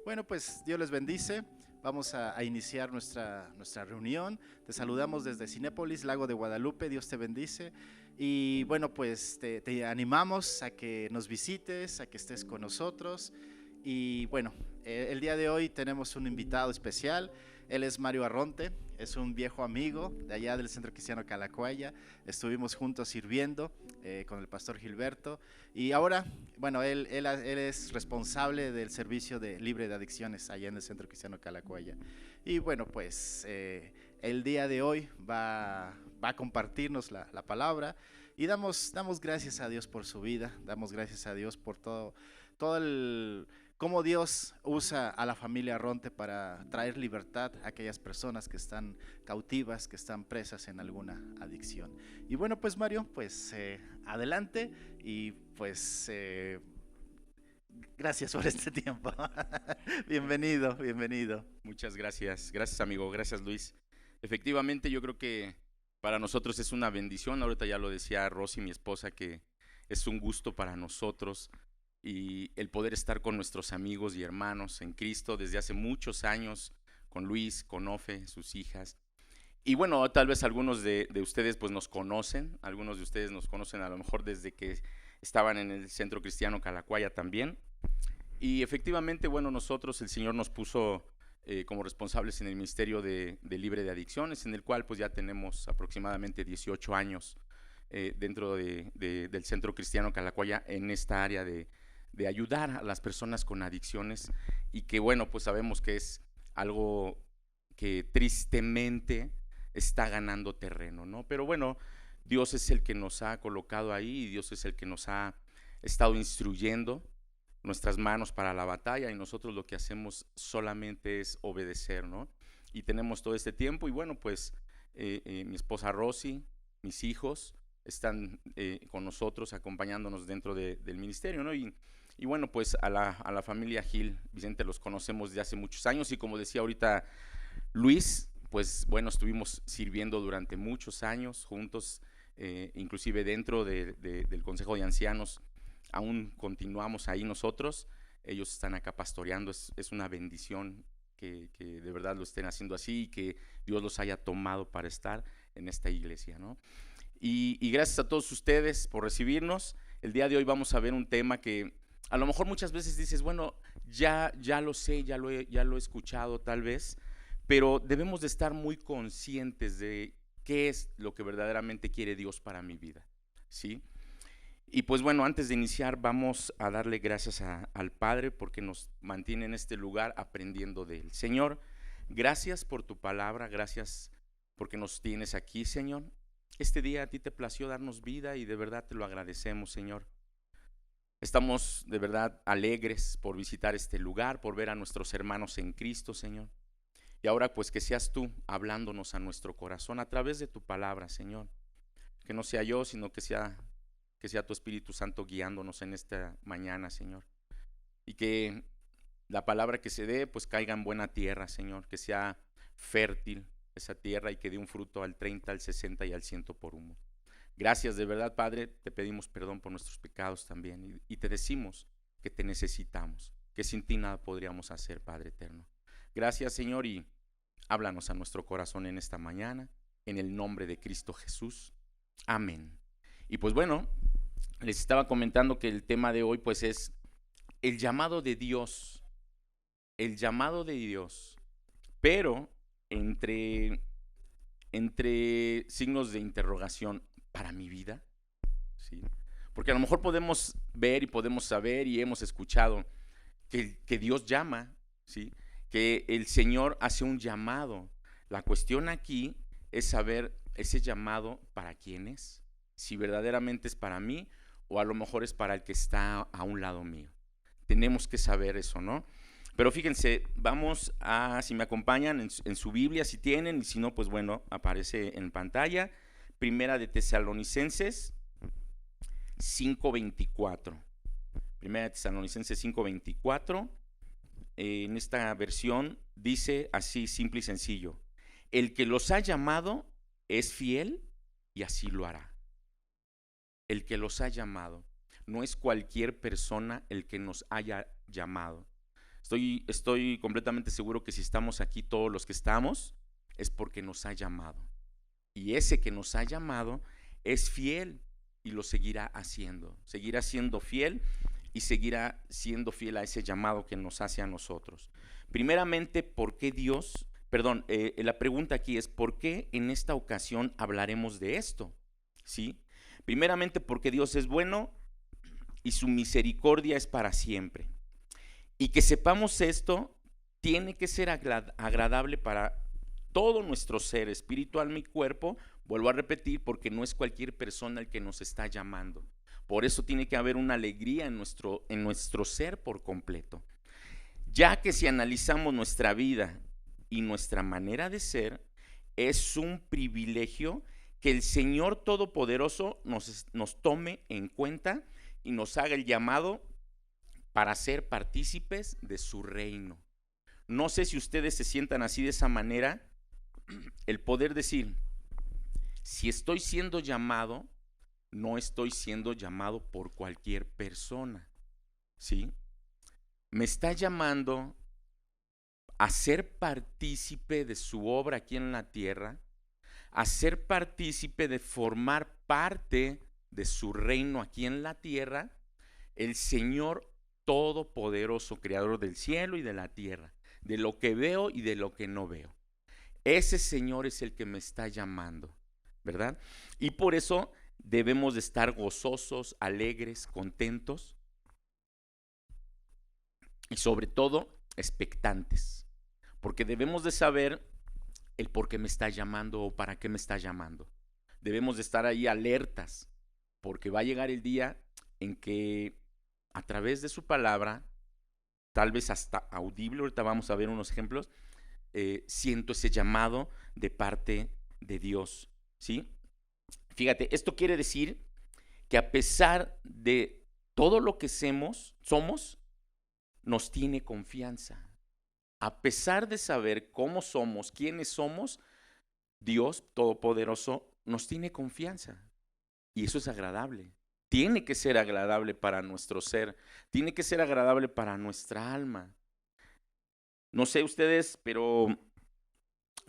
Bueno, pues Dios les bendice. Vamos a iniciar nuestra reunión. Te saludamos desde Cinépolis, Lago de Guadalupe. Dios te bendice. Y bueno, pues te animamos a que nos visites, a que estés con nosotros. Y bueno, el día de hoy tenemos un invitado especial. Él es Mario Arronte, es un viejo amigo de allá del Centro Cristiano Calacuaya. Estuvimos juntos sirviendo con el pastor Gilberto. Y ahora, bueno, él es responsable del servicio de libre de adicciones allá en el Centro Cristiano Calacuaya. Y bueno, pues el día de hoy va a compartirnos la palabra y damos gracias a Dios por su vida, damos gracias a Dios por todo el cómo Dios usa a la familia Arronte para traer libertad a aquellas personas que están cautivas, que están presas en alguna adicción. Y bueno, pues Mario, pues adelante y pues gracias por este tiempo. Bienvenido, bienvenido. Muchas gracias, gracias amigo, gracias Luis. Efectivamente yo creo que para nosotros es una bendición, ahorita ya lo decía Rosy, mi esposa, que es un gusto para nosotros y el poder estar con nuestros amigos y hermanos en Cristo desde hace muchos años, con Luis, con Ofe, sus hijas. Y bueno, tal vez algunos de ustedes pues nos conocen, algunos de ustedes nos conocen a lo mejor desde que estaban en el Centro Cristiano Calacuaya también. Y efectivamente, bueno, nosotros, el Señor nos puso como responsables en el Ministerio de Libre de Adicciones, en el cual pues ya tenemos aproximadamente 18 años dentro del Centro Cristiano Calacuaya en esta área de ayudar a las personas con adicciones y que bueno, pues sabemos que es algo que tristemente está ganando terreno, ¿no? Pero bueno, Dios es el que nos ha colocado ahí y Dios es el que nos ha estado instruyendo nuestras manos para la batalla y nosotros lo que hacemos solamente es obedecer, ¿no? Y tenemos todo este tiempo y bueno, pues mi esposa Rosy, mis hijos están con nosotros acompañándonos dentro del ministerio, ¿no? Y bueno, pues a la familia Gil, Vicente, los conocemos desde hace muchos años y como decía ahorita Luis, pues bueno, estuvimos sirviendo durante muchos años juntos, inclusive dentro del Consejo de Ancianos aún continuamos ahí nosotros, ellos están acá pastoreando, es una bendición que de verdad lo estén haciendo así y que Dios los haya tomado para estar en esta iglesia, ¿no? Y gracias a todos ustedes por recibirnos. El día de hoy vamos a ver un tema que a lo mejor muchas veces dices, bueno, ya lo sé, ya lo he escuchado tal vez, pero debemos de estar muy conscientes de qué es lo que verdaderamente quiere Dios para mi vida, ¿sí? Y pues bueno, antes de iniciar vamos a darle gracias al Padre porque nos mantiene en este lugar aprendiendo de Él. Señor, gracias por tu palabra, gracias porque nos tienes aquí, Señor. Este día a ti te plació darnos vida y de verdad te lo agradecemos, Señor. Estamos de verdad alegres por visitar este lugar, por ver a nuestros hermanos en Cristo, Señor. Y ahora pues que seas tú hablándonos a nuestro corazón a través de tu palabra, Señor. Que no sea yo, sino que sea tu Espíritu Santo guiándonos en esta mañana, Señor. Y que la palabra que se dé, pues caiga en buena tierra, Señor. Que sea fértil esa tierra y que dé un fruto al 30, al 60 y al 100 por uno. Gracias de verdad, Padre. Te pedimos perdón por nuestros pecados también. Y te decimos que te necesitamos, que sin ti nada podríamos hacer, Padre eterno. Gracias, Señor, y háblanos a nuestro corazón en esta mañana, en el nombre de Cristo Jesús. Amén. Y pues bueno, les estaba comentando que el tema de hoy pues es el llamado de Dios, el llamado de Dios, pero entre, entre signos de interrogación para mi vida, ¿sí? Porque a lo mejor podemos ver y podemos saber y hemos escuchado que Dios llama, ¿sí? Que el Señor hace un llamado. La cuestión aquí es saber ese llamado para quién es, si verdaderamente es para mí o a lo mejor es para el que está a un lado mío. Tenemos que saber eso, ¿no? Pero fíjense, vamos a, si me acompañan en su Biblia, si tienen, y si no, pues bueno, aparece en pantalla, Primera de Tesalonicenses 5:24. Primera de Tesalonicenses 5:24. En esta versión dice así, simple y sencillo: el que los ha llamado es fiel y así lo hará. El que los ha llamado. No es cualquier persona el que nos haya llamado, Estoy completamente seguro que si estamos aquí todos los que estamos, es porque nos ha llamado. Y ese que nos ha llamado es fiel y lo seguirá haciendo. Seguirá siendo fiel y seguirá siendo fiel a ese llamado que nos hace a nosotros. Primeramente, ¿por qué Dios? Perdón, la pregunta aquí es, ¿por qué en esta ocasión hablaremos de esto? ¿Sí? Primeramente, porque Dios es bueno y su misericordia es para siempre. Y que sepamos esto, tiene que ser agradable para todo nuestro ser, espíritu, alma y cuerpo. Vuelvo a repetir, porque no es cualquier persona el que nos está llamando. Por eso tiene que haber una alegría en nuestro ser por completo. Ya que si analizamos nuestra vida y nuestra manera de ser, es un privilegio que el Señor Todopoderoso nos tome en cuenta y nos haga el llamado para ser partícipes de su reino. No sé si ustedes se sientan así de esa manera, el poder decir, si estoy siendo llamado, no estoy siendo llamado por cualquier persona, ¿sí? Me está llamando a ser partícipe de su obra aquí en la tierra, a ser partícipe de formar parte de su reino aquí en la tierra, el Señor Todopoderoso, creador del cielo y de la tierra, de lo que veo y de lo que no veo. Ese Señor es el que me está llamando, ¿verdad? Y por eso debemos de estar gozosos, alegres, contentos y sobre todo expectantes, porque debemos de saber el por qué me está llamando o para qué me está llamando. Debemos de estar ahí alertas, porque va a llegar el día en que a través de su palabra, tal vez hasta audible, ahorita vamos a ver unos ejemplos, siento ese llamado de parte de Dios, ¿sí? Fíjate, esto quiere decir que a pesar de todo lo que somos, nos tiene confianza. A pesar de saber cómo somos, quiénes somos, Dios Todopoderoso nos tiene confianza. Y eso es agradable. Tiene que ser agradable para nuestro ser. Tiene que ser agradable para nuestra alma. No sé ustedes, pero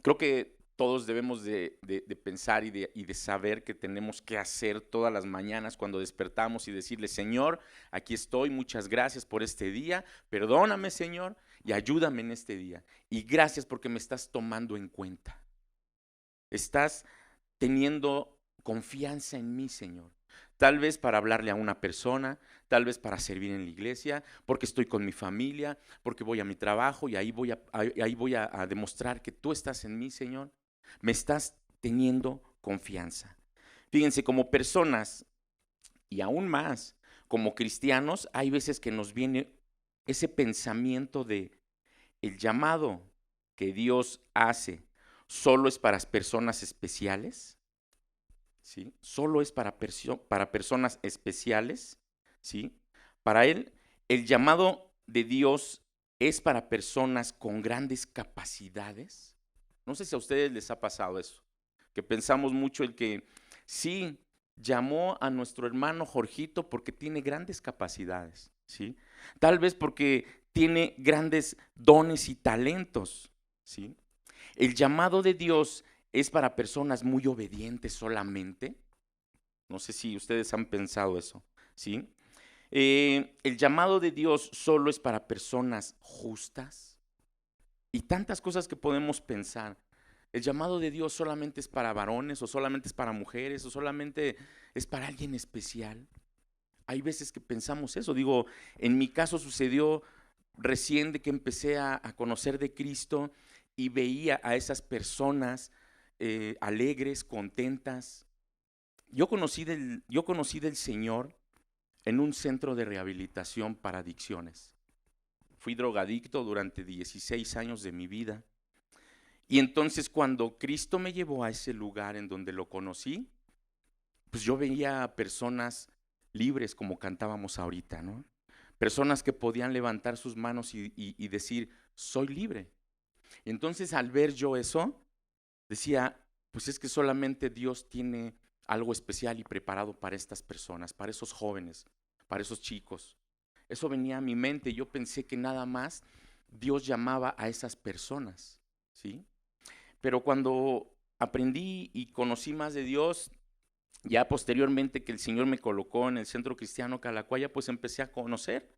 creo que todos debemos de pensar y de saber que tenemos que hacer todas las mañanas cuando despertamos y decirle, Señor, aquí estoy, muchas gracias por este día, perdóname, Señor, y ayúdame en este día. Y gracias porque me estás tomando en cuenta. Estás teniendo confianza en mí, Señor. Tal vez para hablarle a una persona, tal vez para servir en la iglesia, porque estoy con mi familia, porque voy a mi trabajo y ahí voy a demostrar que tú estás en mí, Señor. Me estás teniendo confianza. Fíjense, como personas y aún más, como cristianos, hay veces que nos viene ese pensamiento de el llamado que Dios hace solo es para personas especiales. ¿Sí? Solo es para personas especiales, ¿sí? Para él, el llamado de Dios es para personas con grandes capacidades. No sé si a ustedes les ha pasado eso, que pensamos mucho el que sí llamó a nuestro hermano Jorgito porque tiene grandes capacidades, ¿sí? Tal vez porque tiene grandes dones y talentos, ¿sí? El llamado de Dios es para personas muy obedientes solamente. No sé si ustedes han pensado eso, ¿sí? El llamado de Dios solo es para personas justas. Y tantas cosas que podemos pensar. El llamado de Dios solamente es para varones, o solamente es para mujeres, o solamente es para alguien especial. Hay veces que pensamos eso. Digo, en mi caso sucedió recién de que empecé a conocer de Cristo y veía a esas personas alegres, contentas. Yo conocí del Señor en un centro de rehabilitación para adicciones. Fui drogadicto durante 16 años de mi vida. Y entonces cuando Cristo me llevó a ese lugar en donde lo conocí, pues yo veía a personas libres como cantábamos ahorita, ¿no? Personas que podían levantar sus manos y decir, soy libre. Y entonces al ver yo eso, decía, pues es que solamente Dios tiene algo especial y preparado para estas personas, para esos jóvenes, para esos chicos. Eso venía a mi mente y yo pensé que nada más Dios llamaba a esas personas, ¿sí? Pero cuando aprendí y conocí más de Dios, ya posteriormente que el Señor me colocó en el Centro Cristiano Calacuaya, pues empecé a conocer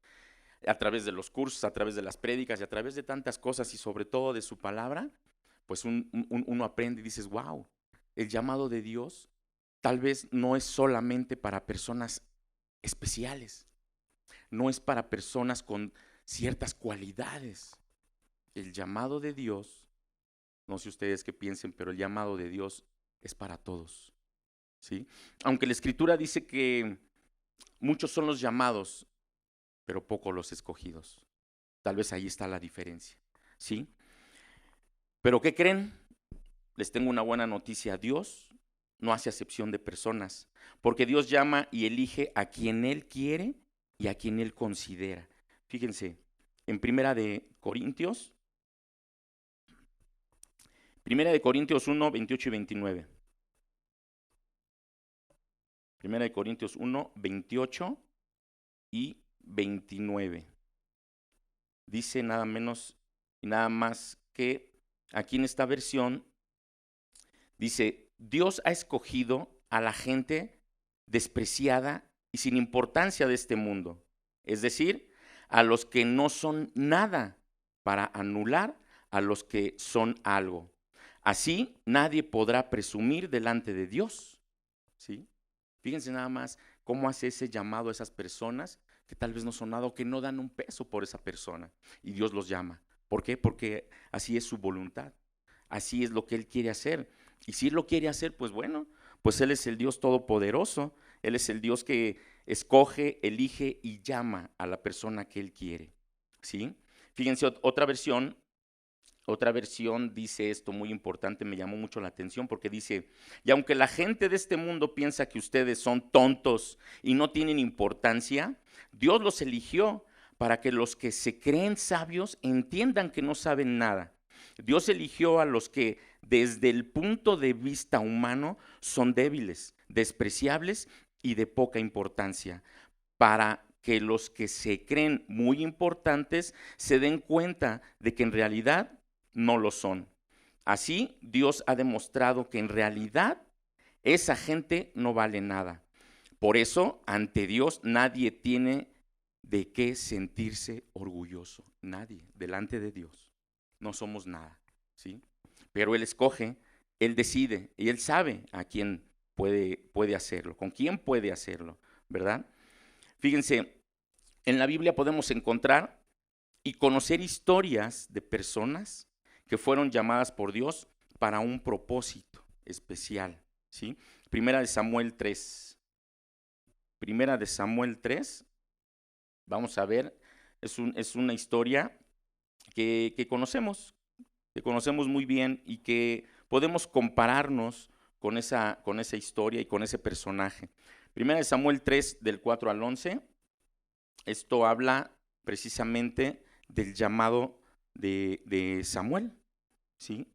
a través de los cursos, a través de las prédicas y a través de tantas cosas y sobre todo de su palabra, pues uno aprende y dices, wow, el llamado de Dios tal vez no es solamente para personas especiales, no es para personas con ciertas cualidades. El llamado de Dios, no sé ustedes qué piensen, pero el llamado de Dios es para todos, ¿sí? Aunque la Escritura dice que muchos son los llamados, pero pocos los escogidos. Tal vez ahí está la diferencia, ¿sí? Pero ¿qué creen? Les tengo una buena noticia. Dios no hace acepción de personas, porque Dios llama y elige a quien Él quiere y a quien Él considera. Fíjense, en Primera de Corintios 1, 28 y 29. Primera de Corintios 1, 28 y 29. Dice nada menos y nada más que aquí en esta versión dice, Dios ha escogido a la gente despreciada y sin importancia de este mundo, es decir, a los que no son nada, para anular a los que son algo. Así nadie podrá presumir delante de Dios, ¿sí? Fíjense nada más cómo hace ese llamado a esas personas que tal vez no son nada o que no dan un peso por esa persona y Dios los llama. ¿Por qué? Porque así es su voluntad, así es lo que Él quiere hacer. Y si Él lo quiere hacer, pues bueno, pues Él es el Dios todopoderoso, Él es el Dios que escoge, elige y llama a la persona que Él quiere, ¿sí? Fíjense, otra versión dice esto muy importante, me llamó mucho la atención porque dice, y aunque la gente de este mundo piensa que ustedes son tontos y no tienen importancia, Dios los eligió para que los que se creen sabios entiendan que no saben nada. Dios eligió a los que desde el punto de vista humano son débiles, despreciables y de poca importancia, para que los que se creen muy importantes se den cuenta de que en realidad no lo son. Así, Dios ha demostrado que en realidad esa gente no vale nada. Por eso, ante Dios nadie tiene de qué sentirse orgulloso. Nadie, delante de Dios. No somos nada, ¿sí? Pero Él escoge, Él decide y Él sabe a quién puede hacerlo, con quién puede hacerlo, ¿verdad? Fíjense, en la Biblia podemos encontrar y conocer historias de personas que fueron llamadas por Dios para un propósito especial, ¿sí? Primera de Samuel 3. Primera de Samuel 3, vamos a ver, es una historia que conocemos muy bien y que podemos compararnos con esa historia y con ese personaje. Primera de Samuel 3, del 4 al 11, esto habla precisamente del llamado de Samuel, ¿sí?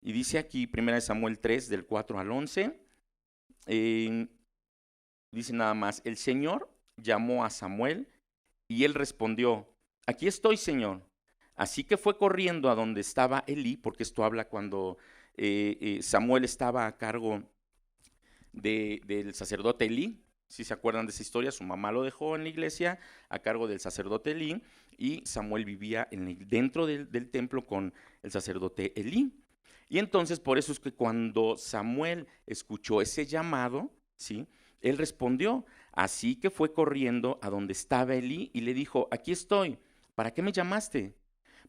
Y dice aquí, Primera de Samuel 3, del 4 al 11, dice nada más, el Señor llamó a Samuel y él respondió, aquí estoy, Señor. Así que fue corriendo a donde estaba Elí, porque esto habla cuando Samuel estaba a cargo del sacerdote Elí. Si se acuerdan de esa historia, su mamá lo dejó en la iglesia a cargo del sacerdote Elí y Samuel vivía dentro del templo con el sacerdote Elí. Y entonces por eso es que cuando Samuel escuchó ese llamado, ¿sí? Él respondió, así que fue corriendo a donde estaba Elí y le dijo, aquí estoy, ¿para qué me llamaste?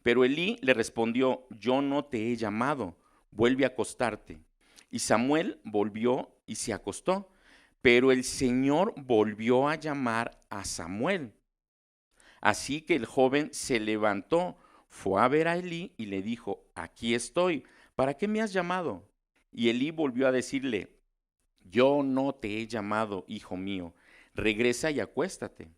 Pero Elí le respondió, yo no te he llamado, vuelve a acostarte. Y Samuel volvió y se acostó. Pero el Señor volvió a llamar a Samuel. Así que el joven se levantó, fue a ver a Elí y le dijo, aquí estoy, ¿para qué me has llamado? Y Elí volvió a decirle, yo no te he llamado, hijo mío, regresa y acuéstate.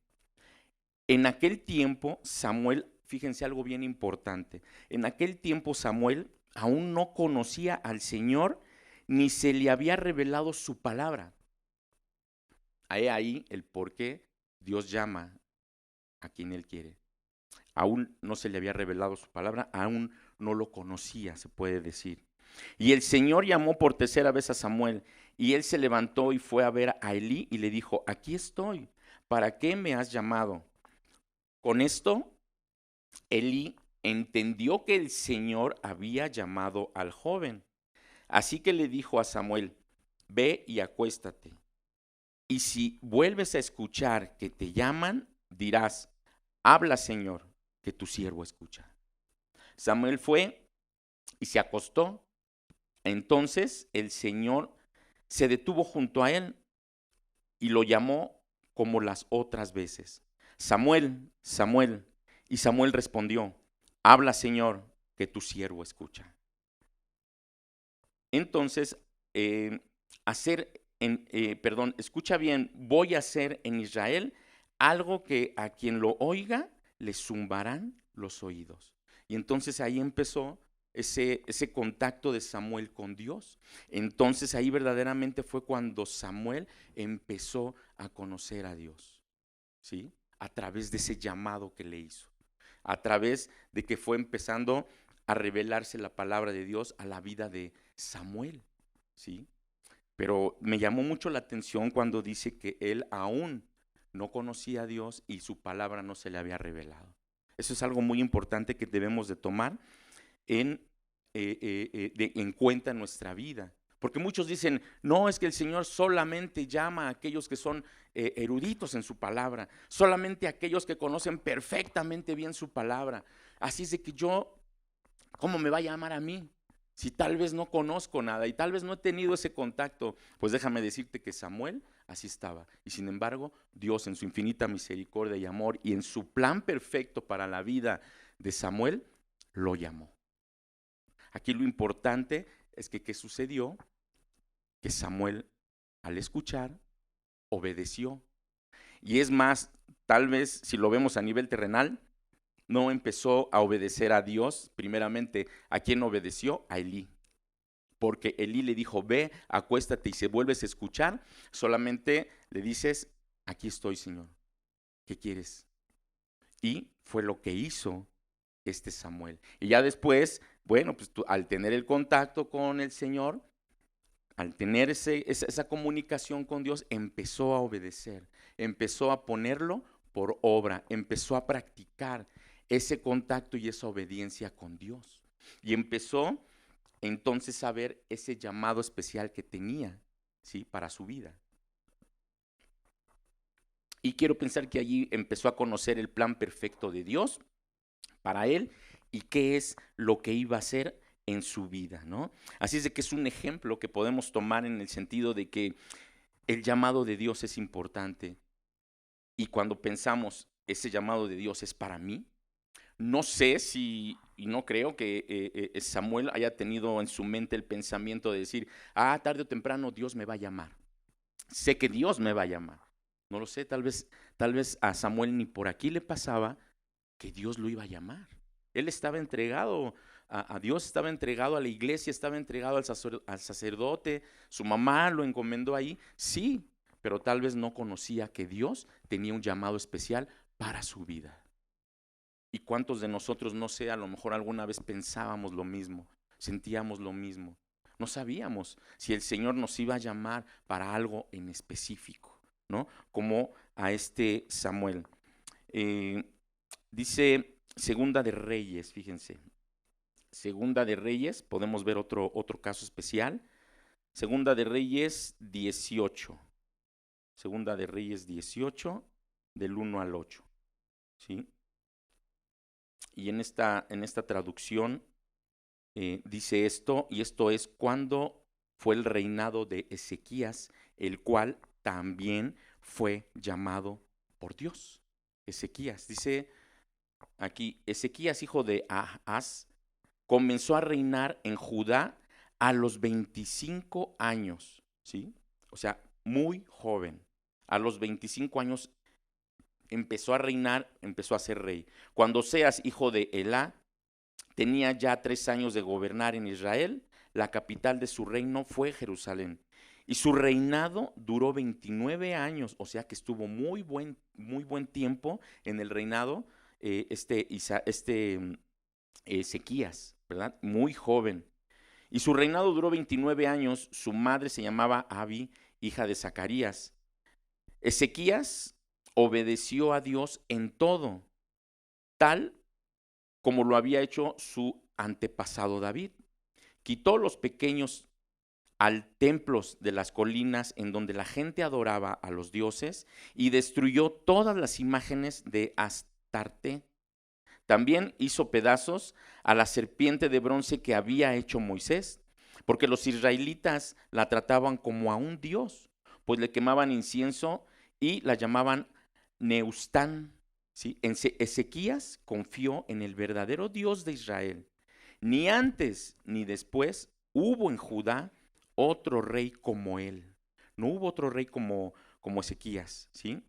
En aquel tiempo Samuel, fíjense algo bien importante, en aquel tiempo Samuel aún no conocía al Señor ni se le había revelado su palabra. Hay ahí el por qué Dios llama a quien Él quiere. Aún no se le había revelado su palabra, aún no lo conocía, se puede decir. Y el Señor llamó por tercera vez a Samuel, y él se levantó y fue a ver a Elí y le dijo, aquí estoy, ¿para qué me has llamado? Con esto, Elí entendió que el Señor había llamado al joven. Así que le dijo a Samuel, ve y acuéstate. Y si vuelves a escuchar que te llaman, dirás, habla, Señor, que tu siervo escucha. Samuel fue y se acostó. Entonces el Señor se detuvo junto a él y lo llamó como las otras veces. Samuel, Samuel. Y Samuel respondió, habla, Señor, que tu siervo escucha. Entonces, escucha bien, voy a hacer en Israel algo que a quien lo oiga le zumbarán los oídos. Y entonces ahí empezó ese contacto de Samuel con Dios. Entonces ahí verdaderamente fue cuando Samuel empezó a conocer a Dios, ¿sí? A través de ese llamado que le hizo, a través de que fue empezando a revelarse la palabra de Dios a la vida de Samuel, ¿sí? Pero me llamó mucho la atención cuando dice que él aún no conocía a Dios y su palabra no se le había revelado. Eso es algo muy importante que debemos de tomar en cuenta en nuestra vida. Porque muchos dicen, no, es que el Señor solamente llama a aquellos que son eruditos en su palabra, solamente a aquellos que conocen perfectamente bien su palabra. Así es de que ¿cómo me va a llamar a mí? Si tal vez no conozco nada y tal vez no he tenido ese contacto, pues déjame decirte que Samuel así estaba. Y sin embargo, Dios en su infinita misericordia y amor y en su plan perfecto para la vida de Samuel, lo llamó. Aquí lo importante es que ¿qué sucedió? Que Samuel, al escuchar, obedeció. Y es más, tal vez si lo vemos a nivel terrenal, no empezó a obedecer a Dios, primeramente, ¿a quién obedeció? A Elí. Porque Elí le dijo, ve, acuéstate, y si vuelves a escuchar, solamente le dices, aquí estoy, Señor, ¿qué quieres? Y fue lo que hizo Samuel. Y ya después, bueno, pues al tener el contacto con el Señor, al tener esa comunicación con Dios, empezó a obedecer, empezó a ponerlo por obra, empezó a practicar ese contacto y esa obediencia con Dios. Y empezó entonces a ver ese llamado especial que tenía, ¿sí? Para su vida. Y quiero pensar que allí empezó a conocer el plan perfecto de Dios para él y qué es lo que iba a hacer en su vida, ¿no? Así es de que es un ejemplo que podemos tomar en el sentido de que el llamado de Dios es importante y cuando pensamos ese llamado de Dios es para mí, no sé si, y no creo que Samuel haya tenido en su mente el pensamiento de decir, tarde o temprano Dios me va a llamar, sé que Dios me va a llamar, no lo sé, tal vez a Samuel ni por aquí le pasaba que Dios lo iba a llamar. Él estaba entregado a Dios, estaba entregado a la iglesia, estaba entregado al sacerdote, su mamá lo encomendó ahí, sí, pero tal vez no conocía que Dios tenía un llamado especial para su vida. ¿Y cuántos de nosotros, no sé, a lo mejor alguna vez pensábamos lo mismo, sentíamos lo mismo? No sabíamos si el Señor nos iba a llamar para algo en específico, ¿no? Como a Samuel. Dice Segunda de Reyes, fíjense. Segunda de Reyes, podemos ver otro caso especial. Segunda de Reyes 18. Segunda de Reyes 18, del 1 al 8. ¿Sí? Y en esta traducción dice esto, y esto es cuando fue el reinado de Ezequías, el cual también fue llamado por Dios. Ezequías, dice aquí, Ezequías, hijo de Ahaz, comenzó a reinar en Judá a los 25 años, ¿sí? O sea, muy joven. A los 25 años empezó a reinar, empezó a ser rey. Cuando Oseas, hijo de Elá, tenía ya 3 años de gobernar en Israel, la capital de su reino fue Jerusalén. Y su reinado duró 29 años, o sea que estuvo muy buen tiempo en el reinado Ezequías, ¿verdad? Muy joven. Y su reinado duró 29 años. Su madre se llamaba Abi, hija de Zacarías. Ezequías obedeció a Dios en todo, tal como lo había hecho su antepasado David. Quitó los pequeños al templos de las colinas en donde la gente adoraba a los dioses y destruyó todas las imágenes de Astarte. También hizo pedazos a la serpiente de bronce que había hecho Moisés, porque los israelitas la trataban como a un dios, pues le quemaban incienso y la llamaban Neustán. ¿Sí? Ezequías confió en el verdadero Dios de Israel. Ni antes ni después hubo en Judá otro rey como él. No hubo otro rey como Ezequías. ¿Sí?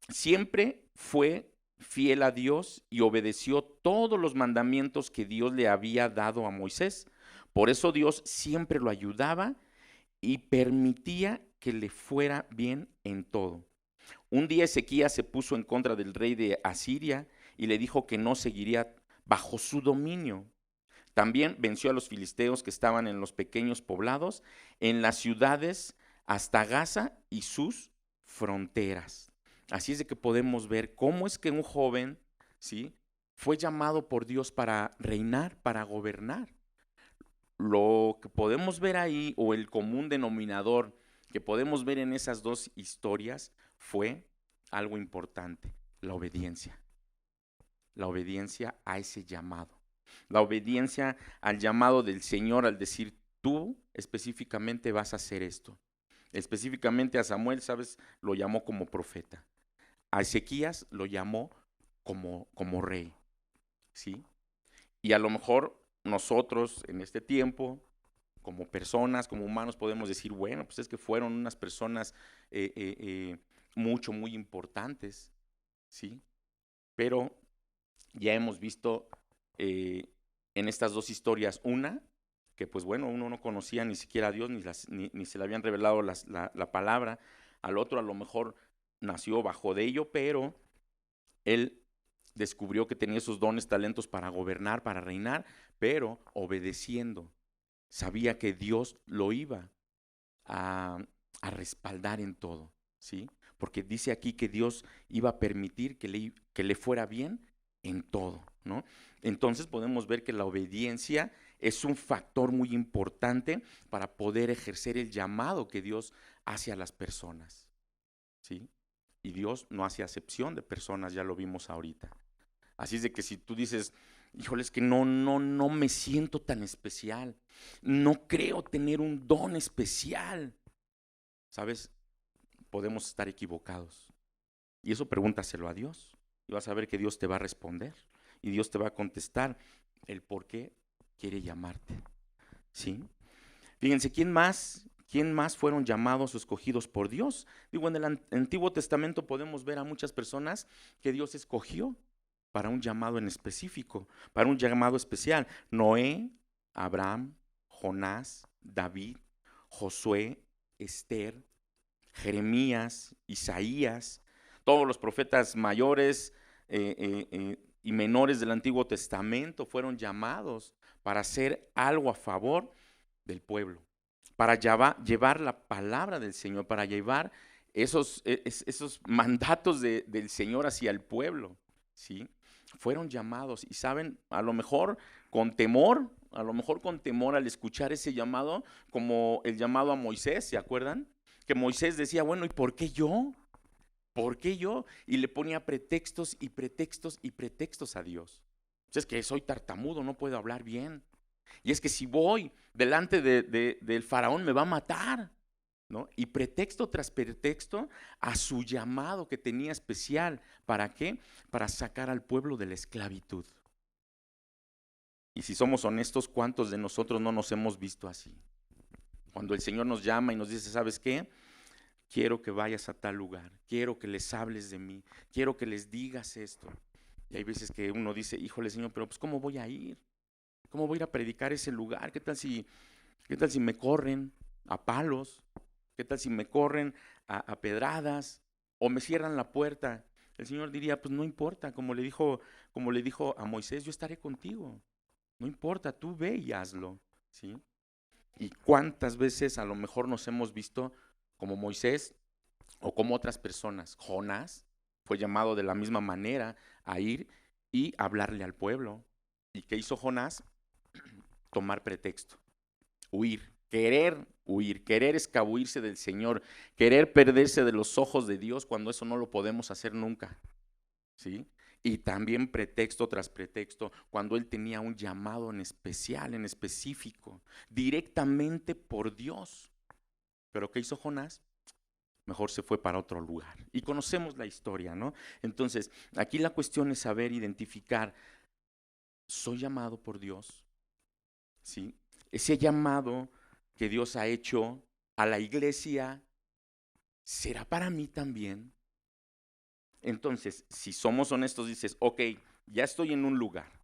Siempre fue fiel a Dios y obedeció todos los mandamientos que Dios le había dado a Moisés. Por eso Dios siempre lo ayudaba y permitía que le fuera bien en todo. Un día Ezequías se puso en contra del rey de Asiria y le dijo que no seguiría bajo su dominio. También venció a los filisteos que estaban en los pequeños poblados, en las ciudades hasta Gaza y sus fronteras. Así es de que podemos ver cómo es que un joven, ¿sí?, fue llamado por Dios para reinar, para gobernar. Lo que podemos ver ahí, o el común denominador que podemos ver en esas dos historias, fue algo importante: la obediencia. La obediencia a ese llamado. La obediencia al llamado del Señor al decir: tú específicamente vas a hacer esto. Específicamente a Samuel, ¿sabes? Lo llamó como profeta. A Ezequías lo llamó como rey, ¿sí? Y a lo mejor nosotros en este tiempo, como personas, como humanos, podemos decir, bueno, pues es que fueron unas personas muy importantes, ¿sí? Pero ya hemos visto en estas dos historias, una, que pues bueno, uno no conocía ni siquiera a Dios, ni se le habían revelado la palabra. Al otro a lo mejor nació bajo de ello, pero él descubrió que tenía esos dones, talentos para gobernar, para reinar, pero obedeciendo. Sabía que Dios lo iba a respaldar en todo, ¿sí? Porque dice aquí que Dios iba a permitir que le fuera bien en todo, ¿no? Entonces podemos ver que la obediencia es un factor muy importante para poder ejercer el llamado que Dios hace a las personas, ¿sí? Y Dios no hace acepción de personas, ya lo vimos ahorita. Así es de que si tú dices, híjole, es que no me siento tan especial, no creo tener un don especial, ¿sabes? Podemos estar equivocados. Y eso pregúntaselo a Dios. Y vas a ver que Dios te va a responder. Y Dios te va a contestar el por qué quiere llamarte. ¿Sí? Fíjense, ¿quién más fueron llamados o escogidos por Dios? Digo, en el Antiguo Testamento podemos ver a muchas personas que Dios escogió para un llamado en específico, para un llamado especial. Noé, Abraham, Jonás, David, Josué, Esther, Jeremías, Isaías, todos los profetas mayores y menores del Antiguo Testamento fueron llamados para hacer algo a favor del pueblo, para llevar la palabra del Señor, para llevar esos mandatos del Señor hacia el pueblo, ¿sí? Fueron llamados y saben, a lo mejor con temor al escuchar ese llamado, como el llamado a Moisés, ¿se acuerdan? Que Moisés decía, bueno, ¿y por qué yo? ¿Por qué yo? Y le ponía pretextos y pretextos y pretextos a Dios. Pues es que soy tartamudo, no puedo hablar bien. Y es que si voy delante del faraón me va a matar, ¿no? Y pretexto tras pretexto a su llamado que tenía especial. ¿Para qué? Para sacar al pueblo de la esclavitud. Y si somos honestos, ¿cuántos de nosotros no nos hemos visto así? Cuando el Señor nos llama y nos dice, ¿sabes qué? Quiero que vayas a tal lugar, quiero que les hables de mí, quiero que les digas esto. Y hay veces que uno dice, híjole Señor, pero pues ¿cómo voy a ir? ¿Cómo voy a ir a predicar ese lugar? ¿Qué tal si me corren a palos? ¿Qué tal si me corren a pedradas? ¿O me cierran la puerta? El Señor diría, pues no importa, como le dijo a Moisés, yo estaré contigo. No importa, tú ve y hazlo, ¿sí? Y cuántas veces a lo mejor nos hemos visto como Moisés o como otras personas. Jonás fue llamado de la misma manera a ir y hablarle al pueblo. ¿Y qué hizo Jonás? Tomar pretexto, huir, querer escabuirse del Señor, querer perderse de los ojos de Dios cuando eso no lo podemos hacer nunca, ¿sí? Y también pretexto tras pretexto, cuando él tenía un llamado en especial, en específico, directamente por Dios. Pero ¿qué hizo Jonás? Mejor se fue para otro lugar. Y conocemos la historia, ¿no? Entonces, aquí la cuestión es saber identificar, ¿soy llamado por Dios? ¿Sí? Ese llamado que Dios ha hecho a la iglesia, ¿será para mí también? Entonces, si somos honestos, dices, ok, ya estoy en un lugar.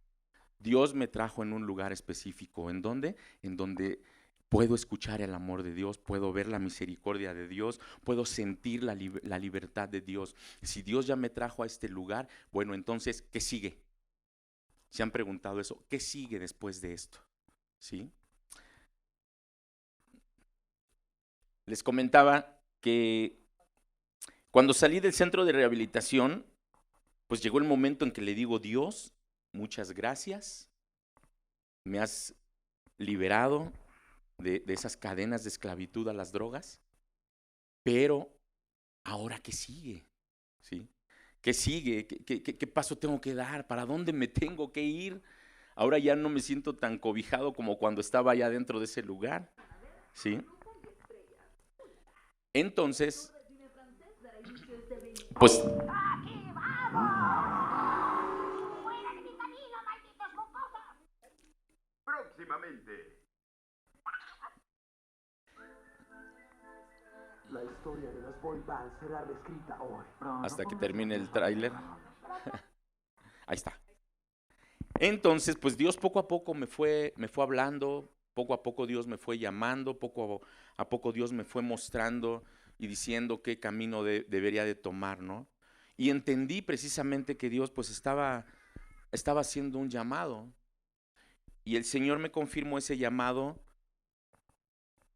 Dios me trajo en un lugar específico. ¿En dónde? En donde puedo escuchar el amor de Dios, puedo ver la misericordia de Dios, puedo sentir la libertad de Dios. Si Dios ya me trajo a este lugar, bueno, entonces, ¿qué sigue? ¿Se han preguntado eso? ¿Qué sigue después de esto? ¿Sí? Les comentaba que cuando salí del centro de rehabilitación, pues llegó el momento en que le digo, Dios, muchas gracias, me has liberado de esas cadenas de esclavitud a las drogas, pero ¿ahora qué sigue? ¿Sí? ¿Qué sigue? ¿Qué paso tengo que dar? ¿Para dónde me tengo que ir? Ahora ya no me siento tan cobijado como cuando estaba allá dentro de ese lugar, ¿sí? Entonces, pues Próximamente. La historia de las boy bands será reescrita hoy. hasta que termine el tráiler, ahí está. Entonces, pues Dios poco a poco me fue hablando, poco a poco Dios me fue llamando, poco a poco Dios me fue mostrando y diciendo qué camino debería de tomar, ¿no? Y entendí precisamente que Dios pues estaba haciendo un llamado y el Señor me confirmó ese llamado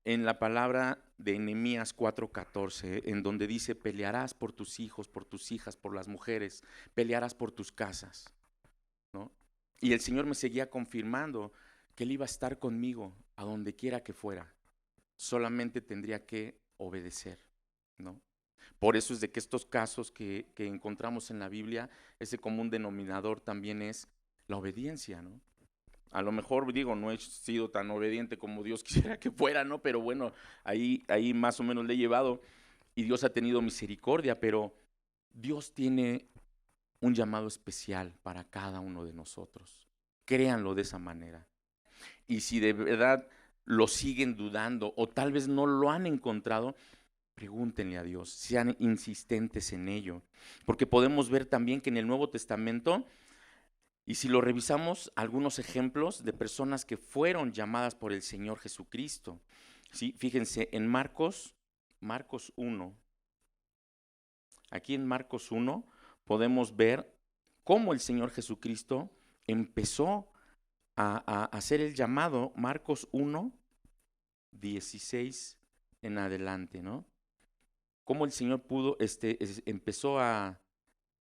en la palabra de Nehemías 4:14, en donde dice, pelearás por tus hijos, por tus hijas, por las mujeres, pelearás por tus casas, ¿no? Y el Señor me seguía confirmando que Él iba a estar conmigo a donde quiera que fuera. Solamente tendría que obedecer, ¿no? Por eso es de que estos casos que encontramos en la Biblia, ese común denominador también es la obediencia, ¿no? A lo mejor, digo, no he sido tan obediente como Dios quisiera que fuera, ¿no? Pero bueno, ahí más o menos le he llevado y Dios ha tenido misericordia, pero Dios tiene un llamado especial para cada uno de nosotros. Créanlo de esa manera. Y si de verdad lo siguen dudando o tal vez no lo han encontrado, pregúntenle a Dios, sean insistentes en ello. Porque podemos ver también que en el Nuevo Testamento, y si lo revisamos, algunos ejemplos de personas que fueron llamadas por el Señor Jesucristo. ¿Sí? Fíjense, en Marcos 1, aquí en Marcos 1 podemos ver cómo el Señor Jesucristo empezó a hacer el llamado. Marcos 1, 16 en adelante, ¿no? Cómo el Señor empezó a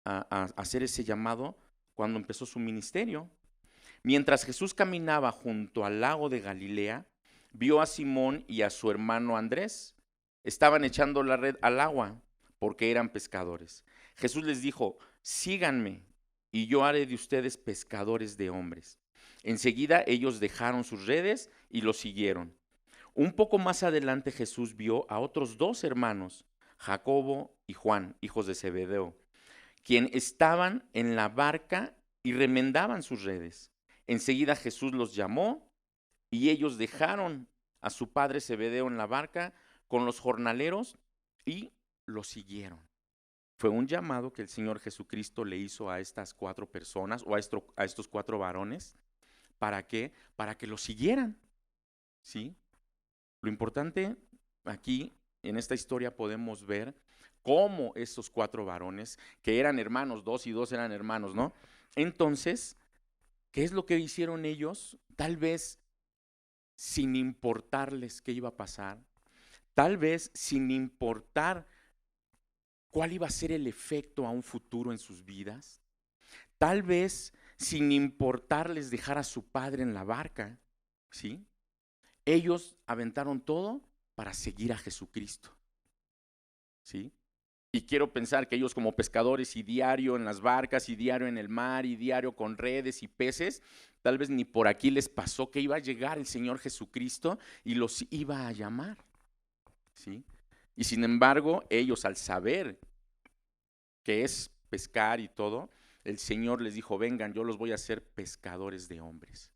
hacer ese llamado cuando empezó su ministerio. Mientras Jesús caminaba junto al lago de Galilea, vio a Simón y a su hermano Andrés. Estaban echando la red al agua porque eran pescadores. Jesús les dijo, síganme y yo haré de ustedes pescadores de hombres. Enseguida ellos dejaron sus redes y lo siguieron. Un poco más adelante Jesús vio a otros dos hermanos, Jacobo y Juan, hijos de Zebedeo, quien estaban en la barca y remendaban sus redes. Enseguida Jesús los llamó y ellos dejaron a su padre Zebedeo en la barca con los jornaleros y lo siguieron. Fue un llamado que el Señor Jesucristo le hizo a estas cuatro personas o a estos cuatro varones. ¿Para qué? Para que lo siguieran, ¿sí? Lo importante aquí en esta historia podemos ver como esos 4 varones, que eran hermanos, 2 y 2 eran hermanos, ¿no? Entonces, ¿qué es lo que hicieron ellos? Tal vez sin importarles qué iba a pasar, tal vez sin importar cuál iba a ser el efecto a un futuro en sus vidas, tal vez sin importarles dejar a su padre en la barca, ¿sí? Ellos aventaron todo para seguir a Jesucristo, ¿sí? Y quiero pensar que ellos como pescadores y diario en las barcas y diario en el mar y diario con redes y peces, tal vez ni por aquí les pasó que iba a llegar el Señor Jesucristo y los iba a llamar, ¿sí? Y sin embargo, ellos al saber que es pescar y todo, el Señor les dijo, vengan, yo los voy a hacer pescadores de hombres,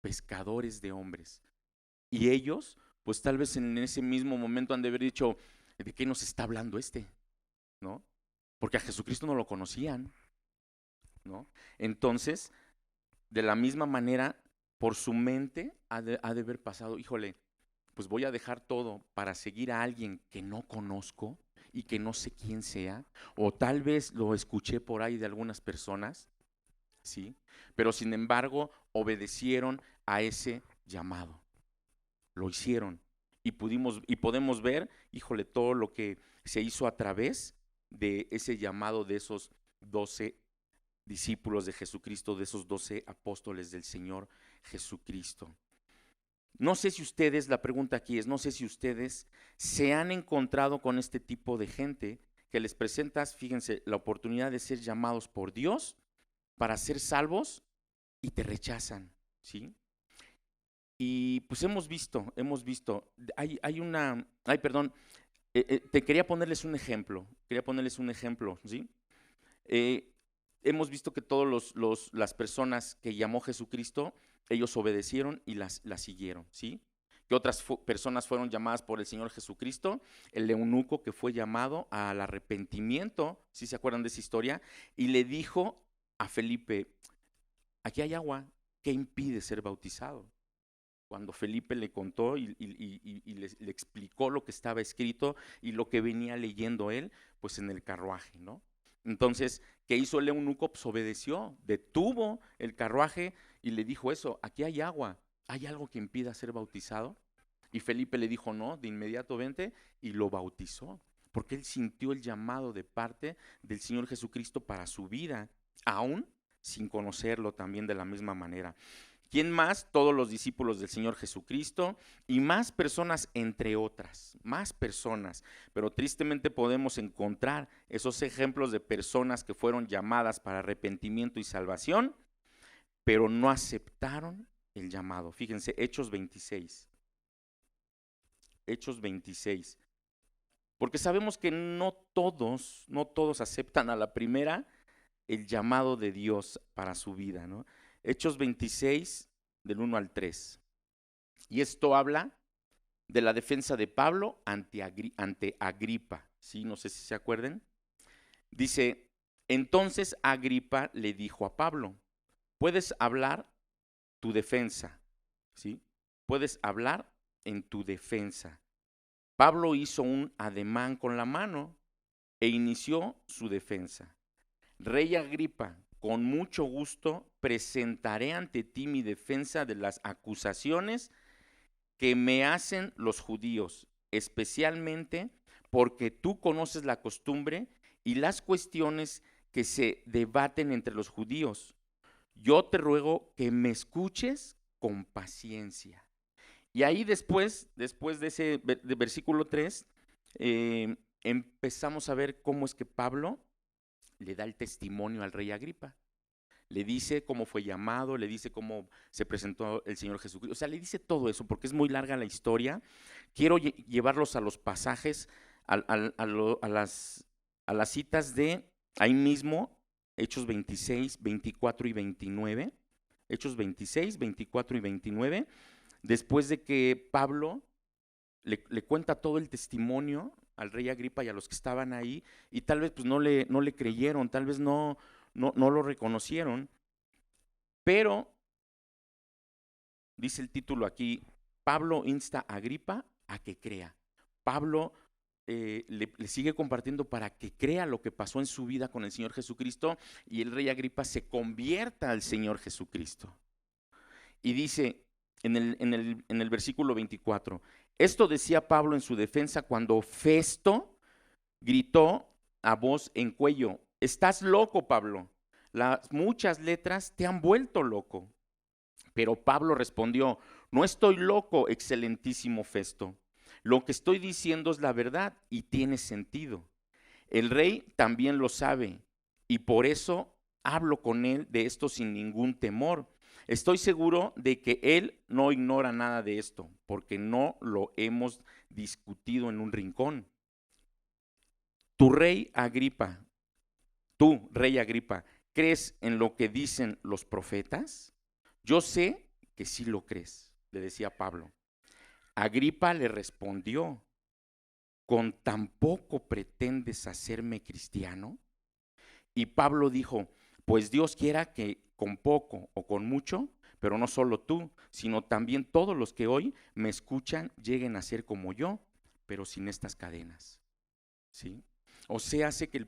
pescadores de hombres. Y ellos, pues tal vez en ese mismo momento han de haber dicho, ¿de qué nos está hablando este? ¿No? Porque a Jesucristo no lo conocían, ¿no? Entonces, de la misma manera, por su mente ha de haber pasado, híjole, pues voy a dejar todo para seguir a alguien que no conozco y que no sé quién sea, o tal vez lo escuché por ahí de algunas personas, ¿sí? Pero sin embargo, obedecieron a ese llamado, lo hicieron y podemos ver, híjole, todo lo que se hizo a través de ese llamado de esos 12 discípulos de Jesucristo, de esos 12 apóstoles del Señor Jesucristo. No sé si ustedes, la pregunta aquí es, no sé si ustedes se han encontrado con este tipo de gente que les presentas, fíjense, la oportunidad de ser llamados por Dios para ser salvos y te rechazan, ¿sí? Y pues hemos visto, te quería ponerles un ejemplo, ¿sí? Hemos visto que todas las personas que llamó Jesucristo, ellos obedecieron y las siguieron, ¿sí? Que otras personas fueron llamadas por el Señor Jesucristo, el eunuco que fue llamado al arrepentimiento, ¿sí se acuerdan de esa historia? Y le dijo a Felipe, aquí hay agua, ¿qué impide ser bautizado? Cuando Felipe le contó y le explicó lo que estaba escrito y lo que venía leyendo él, pues en el carruaje, ¿no? Entonces, ¿qué hizo el eunuco? Pues obedeció, detuvo el carruaje y le dijo eso, aquí hay agua, ¿hay algo que impida ser bautizado? Y Felipe le dijo, no, de inmediato vente, y lo bautizó, porque él sintió el llamado de parte del Señor Jesucristo para su vida, aún sin conocerlo también de la misma manera. ¿Quién más? Todos los discípulos del Señor Jesucristo y más personas, entre otras, más personas. Pero tristemente podemos encontrar esos ejemplos de personas que fueron llamadas para arrepentimiento y salvación, pero no aceptaron el llamado. Fíjense, Hechos 26. Hechos 26. Porque sabemos que no todos aceptan a la primera el llamado de Dios para su vida, ¿no? Hechos 26, del 1 al 3. Y esto habla de la defensa de Pablo ante Agripa, ¿sí? No sé si se acuerdan. Dice, entonces Agripa le dijo a Pablo, puedes hablar tu defensa, ¿sí? Puedes hablar en tu defensa. Pablo hizo un ademán con la mano e inició su defensa. Rey Agripa, con mucho gusto presentaré ante ti mi defensa de las acusaciones que me hacen los judíos, especialmente porque tú conoces la costumbre y las cuestiones que se debaten entre los judíos. Yo te ruego que me escuches con paciencia. Y ahí después de ese de versículo 3, empezamos a ver cómo es que Pablo le da el testimonio al rey Agripa. Le dice cómo fue llamado, le dice cómo se presentó el Señor Jesucristo. O sea, le dice todo eso porque es muy larga la historia. Quiero llevarlos a los pasajes, a las citas de ahí mismo, Hechos 26, 24 y 29. Hechos 26, 24 y 29. Después de que Pablo le cuenta todo el testimonio al rey Agripa y a los que estaban ahí, y tal vez pues no le creyeron, tal vez no lo reconocieron, pero dice el título aquí, Pablo insta a Agripa a que crea. Pablo le sigue compartiendo para que crea lo que pasó en su vida con el Señor Jesucristo y el rey Agripa se convierta al Señor Jesucristo. Y dice en el versículo 24, esto decía Pablo en su defensa cuando Festo gritó a voz en cuello, estás loco, Pablo, las muchas letras te han vuelto loco. Pero Pablo respondió, no estoy loco, excelentísimo Festo. Lo que estoy diciendo es la verdad y tiene sentido. El rey también lo sabe y por eso hablo con él de esto sin ningún temor. Estoy seguro de que él no ignora nada de esto, porque no lo hemos discutido en un rincón. Tú, rey Agripa, ¿crees en lo que dicen los profetas? Yo sé que sí lo crees, le decía Pablo. Agripa le respondió, ¿con tan poco pretendes hacerme cristiano? Y Pablo dijo, pues Dios quiera que con poco o con mucho, pero no solo tú, sino también todos los que hoy me escuchan lleguen a ser como yo, pero sin estas cadenas. ¿Sí? O sea, hace que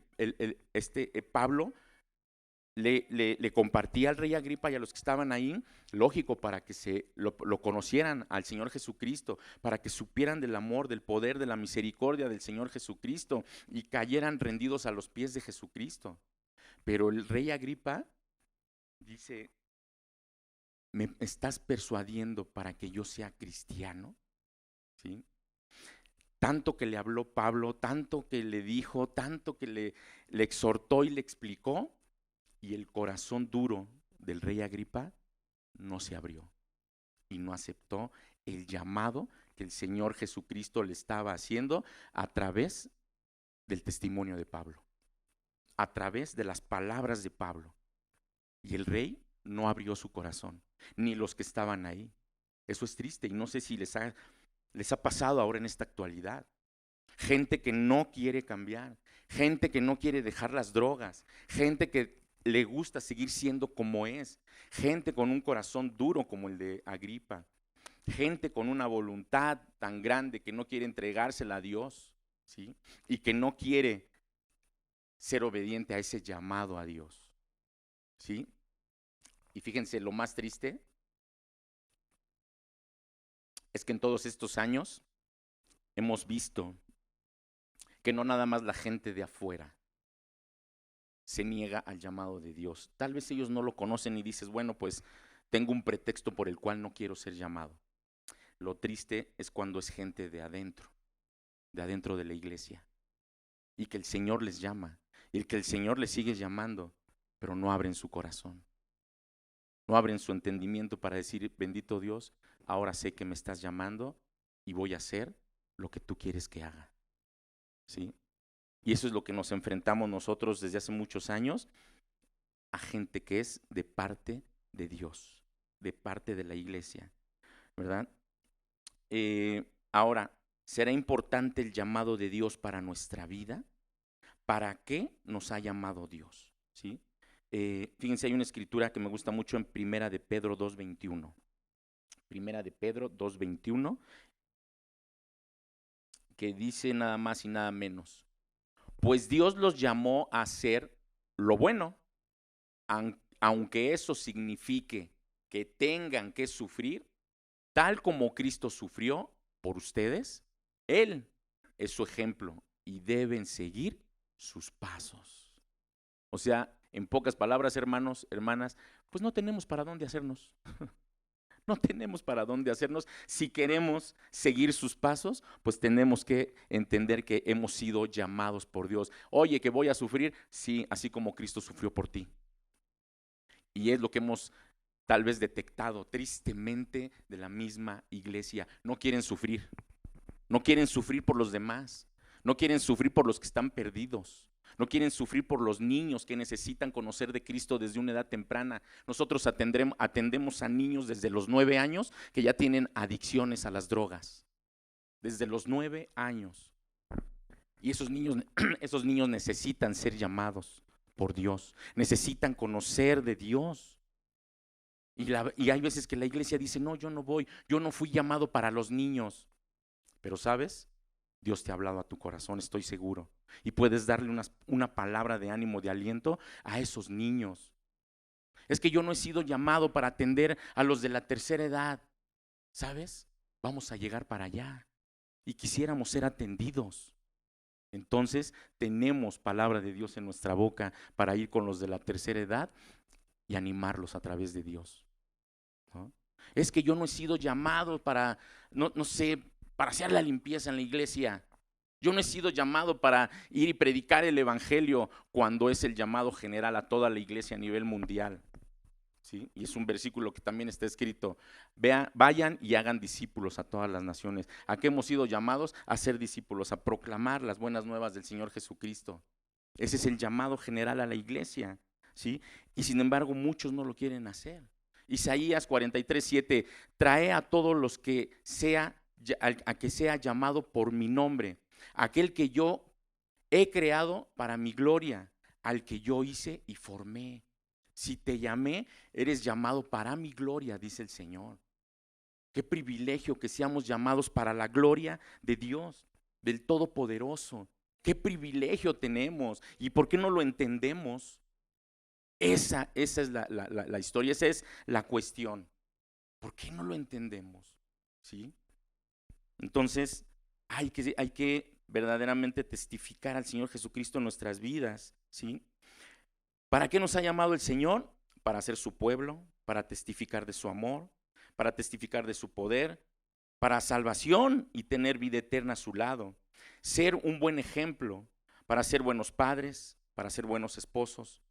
Pablo le compartía al rey Agripa y a los que estaban ahí, lógico, para que lo conocieran al Señor Jesucristo, para que supieran del amor, del poder, de la misericordia del Señor Jesucristo y cayeran rendidos a los pies de Jesucristo. Pero el rey Agripa dice, ¿me estás persuadiendo para que yo sea cristiano? ¿Sí? Tanto que le habló Pablo, tanto que le dijo, tanto que le exhortó y le explicó, y el corazón duro del rey Agripa no se abrió y no aceptó el llamado que el Señor Jesucristo le estaba haciendo a través del testimonio de Pablo, a través de las palabras de Pablo. Y el rey no abrió su corazón, ni los que estaban ahí. Eso es triste y no sé si les ha pasado ahora en esta actualidad. Gente que no quiere cambiar, gente que no quiere dejar las drogas, gente que le gusta seguir siendo como es, gente con un corazón duro como el de Agripa, gente con una voluntad tan grande que no quiere entregársela a Dios, ¿sí? Y que no quiere ser obediente a ese llamado a Dios, ¿sí? Y fíjense, lo más triste es que en todos estos años hemos visto que no nada más la gente de afuera se niega al llamado de Dios. Tal vez ellos no lo conocen y dices, bueno, pues tengo un pretexto por el cual no quiero ser llamado. Lo triste es cuando es gente de adentro de la iglesia, y que el Señor les llama, y que el Señor les sigue llamando, pero no abren su corazón, no abren su entendimiento para decir, bendito Dios, ahora sé que me estás llamando y voy a hacer lo que tú quieres que haga. ¿Sí? Y eso es lo que nos enfrentamos nosotros desde hace muchos años a gente que es de parte de Dios, de parte de la iglesia, ¿verdad? Ahora, ¿será importante el llamado de Dios para nuestra vida? ¿Para qué nos ha llamado Dios? ¿Sí? Fíjense, hay una escritura que me gusta mucho en Primera de Pedro 2:21. Primera de Pedro 2:21, que dice nada más y nada menos. Pues Dios los llamó a hacer lo bueno, aunque eso signifique que tengan que sufrir, tal como Cristo sufrió por ustedes. Él es su ejemplo y deben seguir sus pasos. O sea, en pocas palabras, hermanos, hermanas, pues no tenemos para dónde hacernos. No tenemos para dónde hacernos. Si queremos seguir sus pasos, pues tenemos que entender que hemos sido llamados por Dios. Oye, que voy a sufrir, sí, así como Cristo sufrió por ti. Y es lo que hemos tal vez detectado tristemente de la misma iglesia. No quieren sufrir. No quieren sufrir por los demás. No quieren sufrir por los que están perdidos. No quieren sufrir por los niños que necesitan conocer de Cristo desde una edad temprana. Nosotros atendemos a niños desde los 9 años que ya tienen adicciones a las drogas. Desde los 9 años. Y esos niños necesitan ser llamados por Dios. Necesitan conocer de Dios. Y hay veces que la iglesia dice, no, yo no voy. Yo no fui llamado para los niños. Pero ¿sabes? Dios te ha hablado a tu corazón, estoy seguro. Y puedes darle una palabra de ánimo, de aliento a esos niños. Es que yo no he sido llamado para atender a los de la tercera edad. ¿Sabes? Vamos a llegar para allá y quisiéramos ser atendidos. Entonces tenemos palabra de Dios en nuestra boca para ir con los de la tercera edad y animarlos a través de Dios, ¿no? Es que yo no he sido llamado para, no sé, para hacer la limpieza en la iglesia. Yo no he sido llamado para ir y predicar el evangelio, cuando es el llamado general a toda la iglesia a nivel mundial. ¿Sí? Y es un versículo que también está escrito: vayan y hagan discípulos a todas las naciones. ¿A qué hemos sido llamados? A ser discípulos, a proclamar las buenas nuevas del Señor Jesucristo. Ese es el llamado general a la iglesia, ¿sí? Y sin embargo muchos no lo quieren hacer. Isaías 43:7: trae a todos los que a que sea llamado por mi nombre, aquel que yo he creado para mi gloria, al que yo hice y formé. Si te llamé, eres llamado para mi gloria, dice el Señor. Qué privilegio que seamos llamados para la gloria de Dios, del Todopoderoso. Qué privilegio tenemos. ¿Y por qué no lo entendemos? Esa es la historia, esa es la cuestión. ¿Por qué no lo entendemos? ¿Sí? Entonces, hay que verdaderamente testificar al Señor Jesucristo en nuestras vidas, ¿sí? ¿Para qué nos ha llamado el Señor? Para ser su pueblo, para testificar de su amor, para testificar de su poder, para salvación y tener vida eterna a su lado. Ser un buen ejemplo, para ser buenos padres, para ser buenos esposos,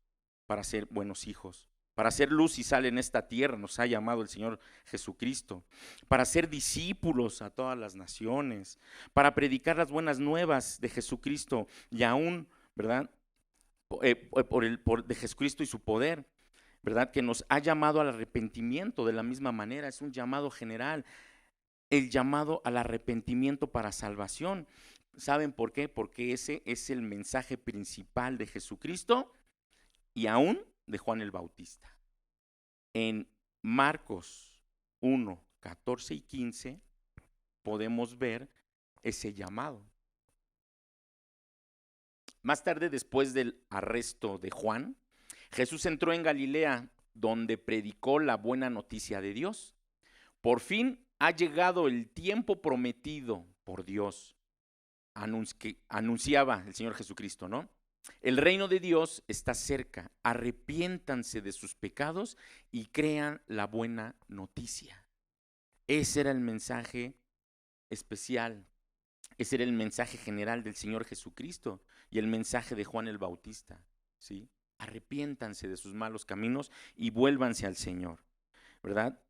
para ser buenos hijos, para ser luz y sal en esta tierra, nos ha llamado el Señor Jesucristo, para ser discípulos a todas las naciones, para predicar las buenas nuevas de Jesucristo y aún, ¿verdad?, de Jesucristo y su poder, ¿verdad?, que nos ha llamado al arrepentimiento de la misma manera. Es un llamado general, el llamado al arrepentimiento para salvación. ¿Saben por qué? Porque ese es el mensaje principal de Jesucristo y aún de Juan el Bautista. En Marcos 1, 14 y 15 podemos ver ese llamado. Más tarde, después del arresto de Juan, Jesús entró en Galilea, donde predicó la buena noticia de Dios. Por fin ha llegado el tiempo prometido por Dios, que anunciaba el Señor Jesucristo, ¿no? El reino de Dios está cerca, arrepiéntanse de sus pecados y crean la buena noticia. Ese era el mensaje especial, ese era el mensaje general del Señor Jesucristo y el mensaje de Juan el Bautista, ¿sí? Arrepiéntanse de sus malos caminos y vuélvanse al Señor, ¿verdad?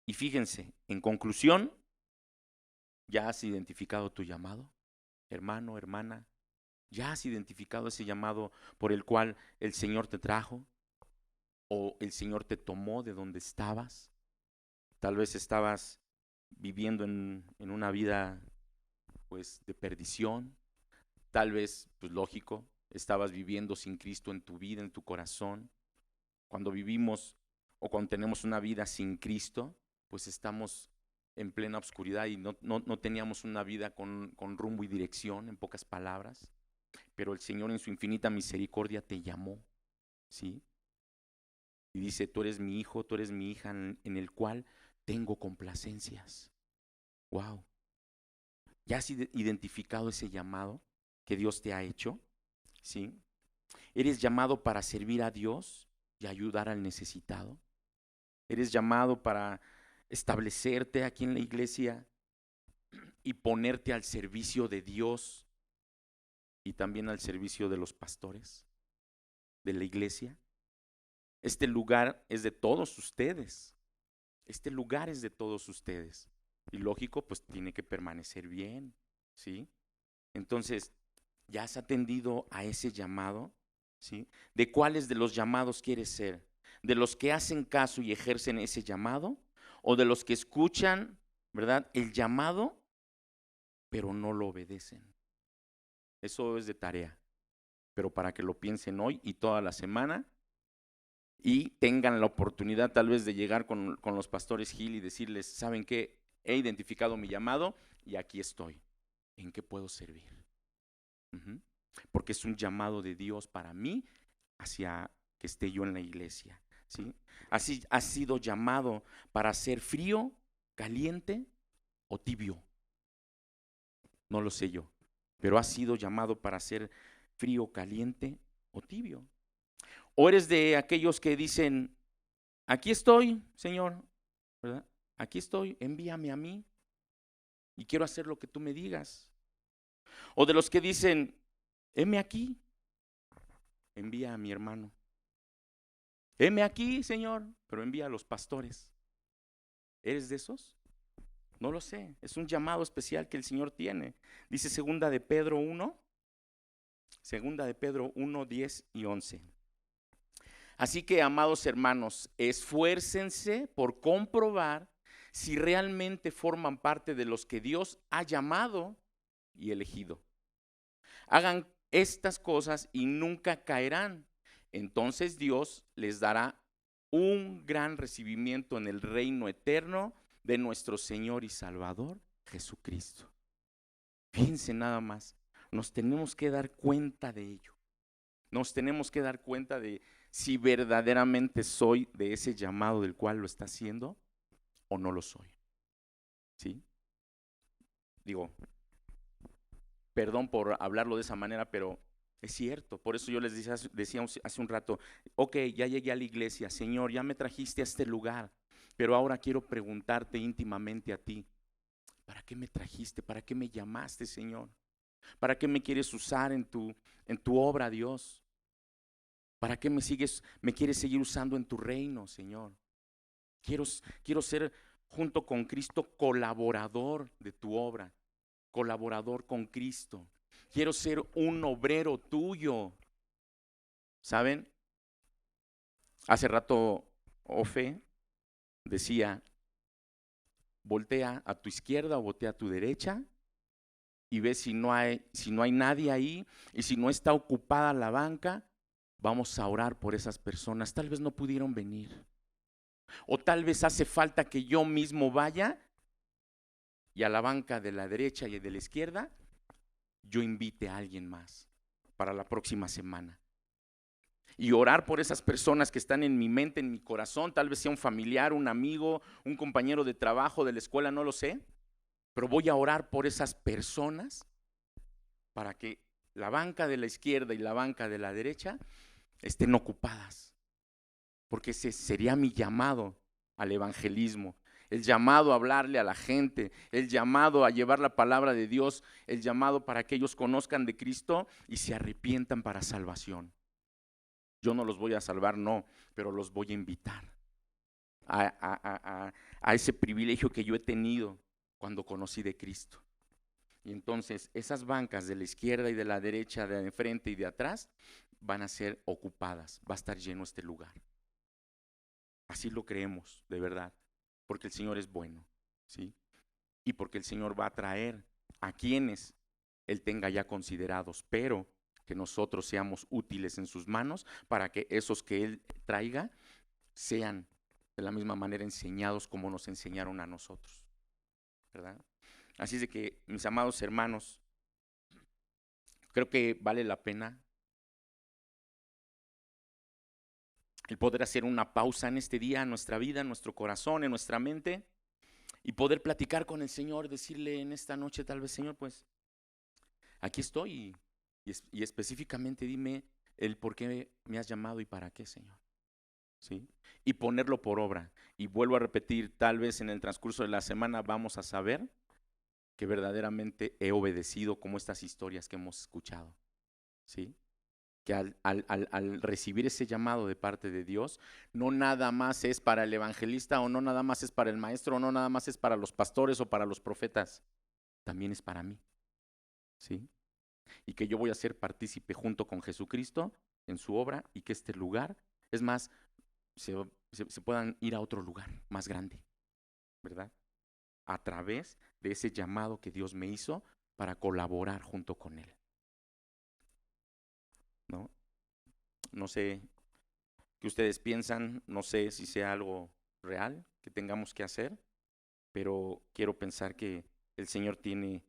Y fíjense, en conclusión, ¿ya has identificado tu llamado, hermano, hermana? ¿Ya has identificado ese llamado por el cual el Señor te trajo o el Señor te tomó de donde estabas? Tal vez estabas viviendo en una vida, pues, de perdición. Tal vez, pues lógico, estabas viviendo sin Cristo en tu vida, en tu corazón. Cuando vivimos o cuando tenemos una vida sin Cristo, pues estamos en plena oscuridad y no teníamos una vida con rumbo y dirección, en pocas palabras. Pero el Señor en su infinita misericordia te llamó, ¿sí? Y dice: tú eres mi hijo, tú eres mi hija, en el cual tengo complacencias. Wow. ¿Ya has identificado ese llamado que Dios te ha hecho? ¿Sí? ¿Eres llamado para servir a Dios y ayudar al necesitado? ¿Eres llamado para establecerte aquí en la iglesia y ponerte al servicio de Dios y también al servicio de los pastores de la iglesia? Este lugar es de todos ustedes. Este lugar es de todos ustedes. Y lógico, pues tiene que permanecer bien, ¿sí? Entonces, ¿ya has atendido a ese llamado? ¿Sí? ¿De cuáles de los llamados quieres ser? ¿De los que hacen caso y ejercen ese llamado? ¿O de los que escuchan, ¿verdad?, el llamado, pero no lo obedecen? Eso es de tarea, pero para que lo piensen hoy y toda la semana y tengan la oportunidad tal vez de llegar con los pastores Gil y decirles: ¿saben qué? He identificado mi llamado y aquí estoy. ¿en qué puedo servir? Porque es un llamado de Dios para mí hacia que esté yo en la iglesia, ¿sí? Así has sido llamado para ser frío, caliente o tibio. No lo sé yo, pero has sido llamado para ser frío, caliente o tibio. O eres de aquellos que dicen, aquí estoy, Señor, ¿verdad? Aquí estoy, envíame a mí y quiero hacer lo que tú me digas. O de los que dicen, heme aquí, envía a mi hermano. Heme aquí, Señor, pero envía a los pastores. ¿Eres de esos? No lo sé, es un llamado especial que el Señor tiene. Dice segunda de Pedro 1, 10 y 11. Así que, amados hermanos, esfuércense por comprobar si realmente forman parte de los que Dios ha llamado y elegido. Hagan estas cosas y nunca caerán. Entonces Dios les dará un gran recibimiento en el reino eterno de nuestro Señor y Salvador Jesucristo. Fíjense nada más, nos tenemos que dar cuenta de ello. Nos tenemos que dar cuenta de si verdaderamente soy de ese llamado del cual lo está haciendo o no lo soy. ¿Sí? Digo, perdón por hablarlo de esa manera, pero es cierto. Por eso yo les decía hace un rato, ok, ya llegué a la iglesia, Señor, ya me trajiste a este lugar, pero ahora quiero preguntarte íntimamente a ti, ¿para qué me trajiste? ¿Para qué me llamaste, Señor? ¿Para qué me quieres usar en tu obra, Dios? ¿Para qué me quieres seguir usando en tu reino, Señor? Quiero ser junto con Cristo colaborador de tu obra, colaborador con Cristo. Quiero ser un obrero tuyo. ¿Saben? Hace rato Ofe decía, voltea a tu izquierda o voltea a tu derecha y ve si no hay nadie ahí, y si no está ocupada la banca, vamos a orar por esas personas. Tal vez no pudieron venir, o tal vez hace falta que yo mismo vaya y a la banca de la derecha y de la izquierda yo invite a alguien más para la próxima semana. Y orar por esas personas que están en mi mente, en mi corazón. Tal vez sea un familiar, un amigo, un compañero de trabajo, de la escuela, no lo sé. Pero voy a orar por esas personas para que la banca de la izquierda y la banca de la derecha estén ocupadas. Porque ese sería mi llamado al evangelismo. El llamado a hablarle a la gente, el llamado a llevar la palabra de Dios, el llamado para que ellos conozcan de Cristo y se arrepientan para salvación. Yo no los voy a salvar, no, pero los voy a invitar a ese privilegio que yo he tenido cuando conocí de Cristo. Y entonces esas bancas de la izquierda y de la derecha, de enfrente y de atrás, van a ser ocupadas, va a estar lleno este lugar. Así lo creemos, de verdad, porque el Señor es bueno, ¿sí? Y porque el Señor va a traer a quienes Él tenga ya considerados, pero que nosotros seamos útiles en sus manos para que esos que Él traiga sean de la misma manera enseñados como nos enseñaron a nosotros, ¿verdad? Así es de que, mis amados hermanos, creo que vale la pena el poder hacer una pausa en este día, en nuestra vida, en nuestro corazón, en nuestra mente, y poder platicar con el Señor, decirle en esta noche tal vez, Señor, pues aquí estoy, y específicamente dime el por qué me has llamado y para qué, Señor. ¿Sí? Y ponerlo por obra. Y vuelvo a repetir, tal vez en el transcurso de la semana vamos a saber que verdaderamente he obedecido como estas historias que hemos escuchado. ¿Sí? Que al recibir ese llamado de parte de Dios, no nada más es para el evangelista, o no nada más es para el maestro, o no nada más es para los pastores o para los profetas, también es para mí. ¿Sí? Y que yo voy a ser partícipe junto con Jesucristo en su obra, y que este lugar, es más, se puedan ir a otro lugar más grande, ¿verdad? A través de ese llamado que Dios me hizo para colaborar junto con Él. ¿No? No sé qué ustedes piensan, no sé si sea algo real que tengamos que hacer, pero quiero pensar que el Señor tiene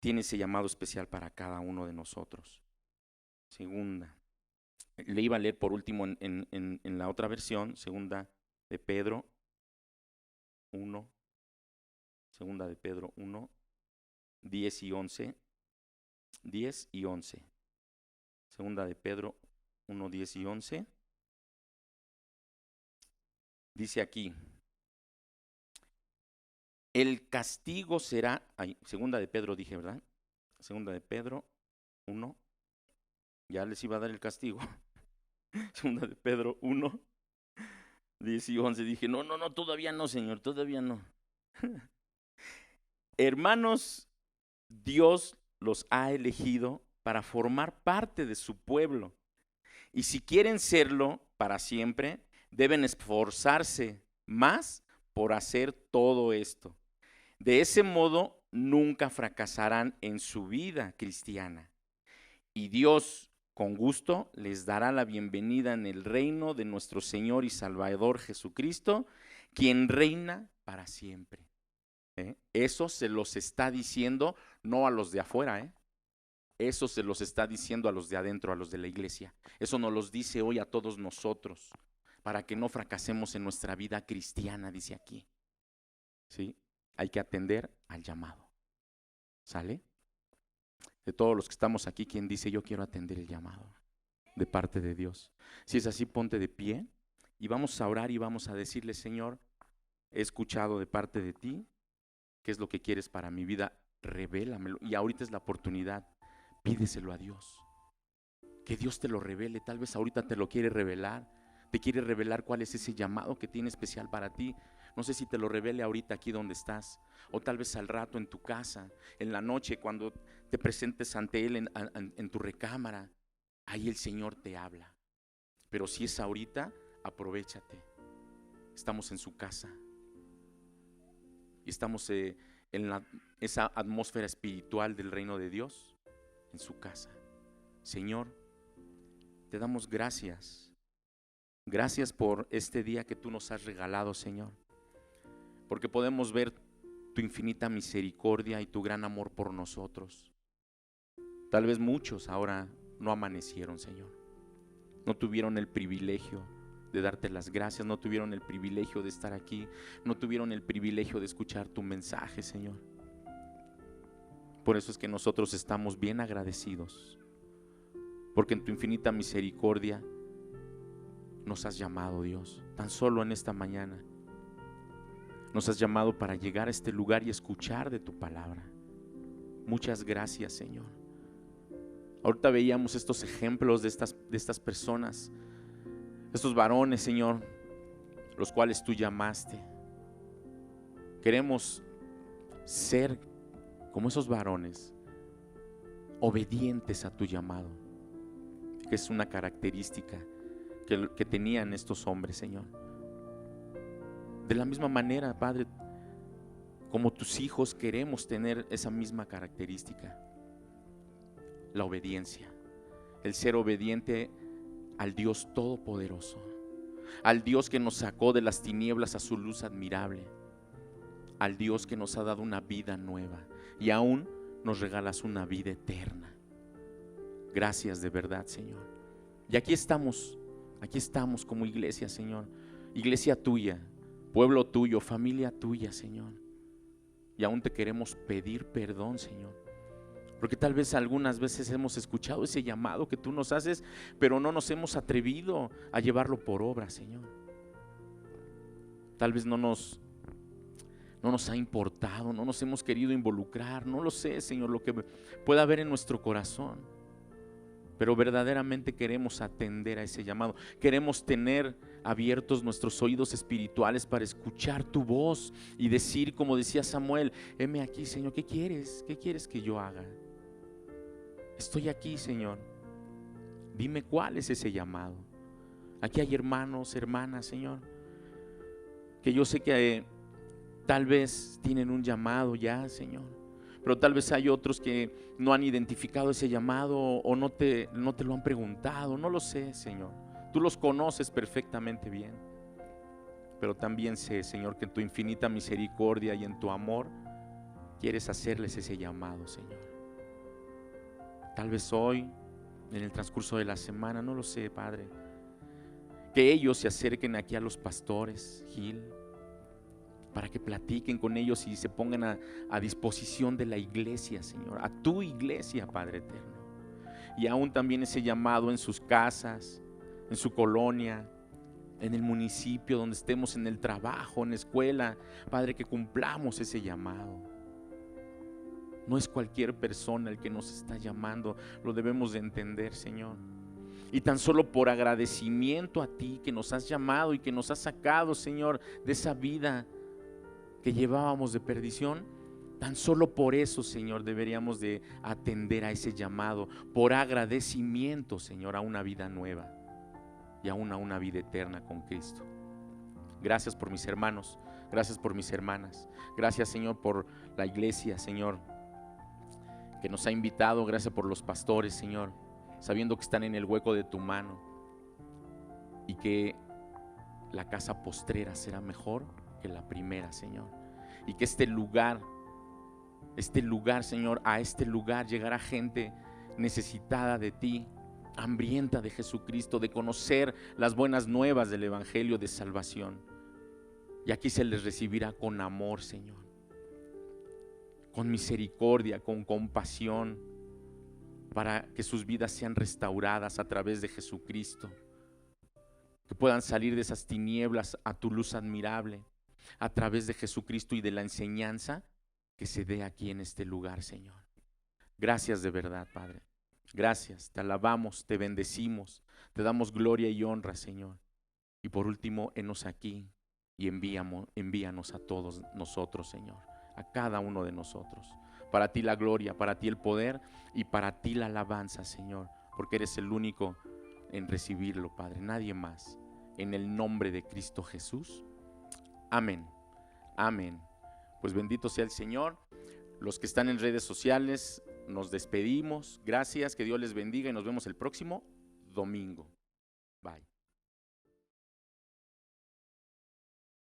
tiene ese llamado especial para cada uno de nosotros. Segunda, le iba a leer por último en la otra versión, segunda de Pedro 1, segunda de Pedro 1, 10 y 11, 10 y 11. Segunda de Pedro 1, 10 y 11. Dice aquí, el castigo será, segunda de Pedro dije, ¿verdad? Segunda de Pedro 1, ya les iba a dar el castigo. Segunda de Pedro 1, 10 y 11. Dije, no, todavía no, Señor, todavía no. Hermanos, Dios los ha elegido para formar parte de su pueblo. Y si quieren serlo para siempre, deben esforzarse más por hacer todo esto. De ese modo, nunca fracasarán en su vida cristiana. Y Dios, con gusto, les dará la bienvenida en el reino de nuestro Señor y Salvador Jesucristo, quien reina para siempre. Eso se los está diciendo no a los de afuera, eso se los está diciendo a los de adentro, a los de la iglesia. Eso nos los dice hoy a todos nosotros, para que no fracasemos en nuestra vida cristiana, dice aquí. ¿Sí? Hay que atender al llamado. ¿Sale? De todos los que estamos aquí, ¿quién dice yo quiero atender el llamado de parte de Dios? Si es así, ponte de pie y vamos a orar y vamos a decirle, Señor, he escuchado de parte de ti, ¿qué es lo que quieres para mi vida? Revélamelo. Y ahorita es la oportunidad, pídeselo a Dios. Que Dios te lo revele, tal vez ahorita te lo quiere revelar. Te quiere revelar cuál es ese llamado que tiene especial para ti. No sé si te lo revele ahorita aquí donde estás, o tal vez al rato en tu casa, en la noche cuando te presentes ante Él en tu recámara. Ahí el Señor te habla. Pero si es ahorita, aprovéchate. Estamos en su casa. Y estamos en esa atmósfera espiritual del reino de Dios, en su casa. Señor, te damos gracias. Gracias por este día que tú nos has regalado, Señor. Porque podemos ver tu infinita misericordia y tu gran amor por nosotros. Tal vez muchos ahora no amanecieron, Señor. No tuvieron el privilegio de darte las gracias, no tuvieron el privilegio de estar aquí, no tuvieron el privilegio de escuchar tu mensaje, Señor. Por eso es que nosotros estamos bien agradecidos, porque en tu infinita misericordia nos has llamado, Dios, tan solo en esta mañana. Nos has llamado para llegar a este lugar y escuchar de tu palabra. Muchas gracias, Señor. Ahorita veíamos estos ejemplos de estas personas, estos varones, Señor, los cuales tú llamaste. Queremos ser como esos varones, obedientes a tu llamado, que es una característica que tenían estos hombres, Señor. De la misma manera, Padre, como tus hijos queremos tener esa misma característica, la obediencia, el ser obediente al Dios Todopoderoso, al Dios que nos sacó de las tinieblas a su luz admirable, al Dios que nos ha dado una vida nueva y aún nos regalas una vida eterna. Gracias de verdad, Señor. Y aquí estamos como iglesia, Señor, iglesia tuya, pueblo tuyo, familia tuya, Señor. Y aún te queremos pedir perdón, Señor, porque tal vez algunas veces hemos escuchado ese llamado que tú nos haces, pero no nos hemos atrevido a llevarlo por obra, Señor. Tal vez no nos ha importado, no nos hemos querido involucrar, no lo sé, Señor, lo que pueda haber en nuestro corazón. Pero verdaderamente queremos atender a ese llamado. Queremos tener abiertos nuestros oídos espirituales para escuchar tu voz y decir, como decía Samuel, heme aquí, Señor, ¿qué quieres? ¿Qué quieres que yo haga? Estoy aquí, Señor. Dime cuál es ese llamado. Aquí hay hermanos, hermanas, Señor, que yo sé que tal vez tienen un llamado ya, Señor, pero tal vez hay otros que no han identificado ese llamado o no te lo han preguntado. No lo sé, Señor. Tú los conoces perfectamente bien. Pero también sé, Señor, que en tu infinita misericordia y en tu amor quieres hacerles ese llamado, Señor. tal vez hoy, en el transcurso de la semana, no lo sé, Padre. Que ellos se acerquen aquí a los pastores, Gil, para que platiquen con ellos y se pongan a disposición de la iglesia, Señor, a tu iglesia, Padre eterno. Y aún también ese llamado en sus casas, en su colonia, en el municipio donde estemos, en el trabajo, en la escuela, Padre, que cumplamos ese llamado. No es cualquier persona el que nos está llamando, lo debemos de entender, Señor. Y tan solo por agradecimiento a ti que nos has llamado y que nos has sacado, Señor, de esa vida que llevábamos de perdición, tan solo por eso, Señor, deberíamos de atender a ese llamado, por agradecimiento, Señor, a una vida nueva y aún a una vida eterna con Cristo. Gracias por mis hermanos, gracias por mis hermanas, gracias, Señor, por la iglesia, Señor, que nos ha invitado, gracias por los pastores, Señor, sabiendo que están en el hueco de tu mano y que la casa postrera será mejor que la primera, Señor, y que este lugar, Señor, a este lugar llegará gente necesitada de ti, hambrienta de Jesucristo, de conocer las buenas nuevas del evangelio de salvación, y aquí se les recibirá con amor, Señor, con misericordia, con compasión, para que sus vidas sean restauradas a través de Jesucristo, que puedan salir de esas tinieblas a tu luz admirable, a través de Jesucristo y de la enseñanza que se dé aquí en este lugar, Señor. Gracias de verdad, Padre. Gracias, te alabamos, te bendecimos, te damos gloria y honra, Señor. Y por último, henos aquí y envíanos a todos nosotros, Señor, a cada uno de nosotros. Para ti la gloria, para ti el poder y para ti la alabanza, Señor, porque eres el único en recibirlo, Padre, nadie más. En el nombre de Cristo Jesús. Amén. Amén. Pues bendito sea el Señor. Los que están en redes sociales, nos despedimos. Gracias, que Dios les bendiga y nos vemos el próximo domingo.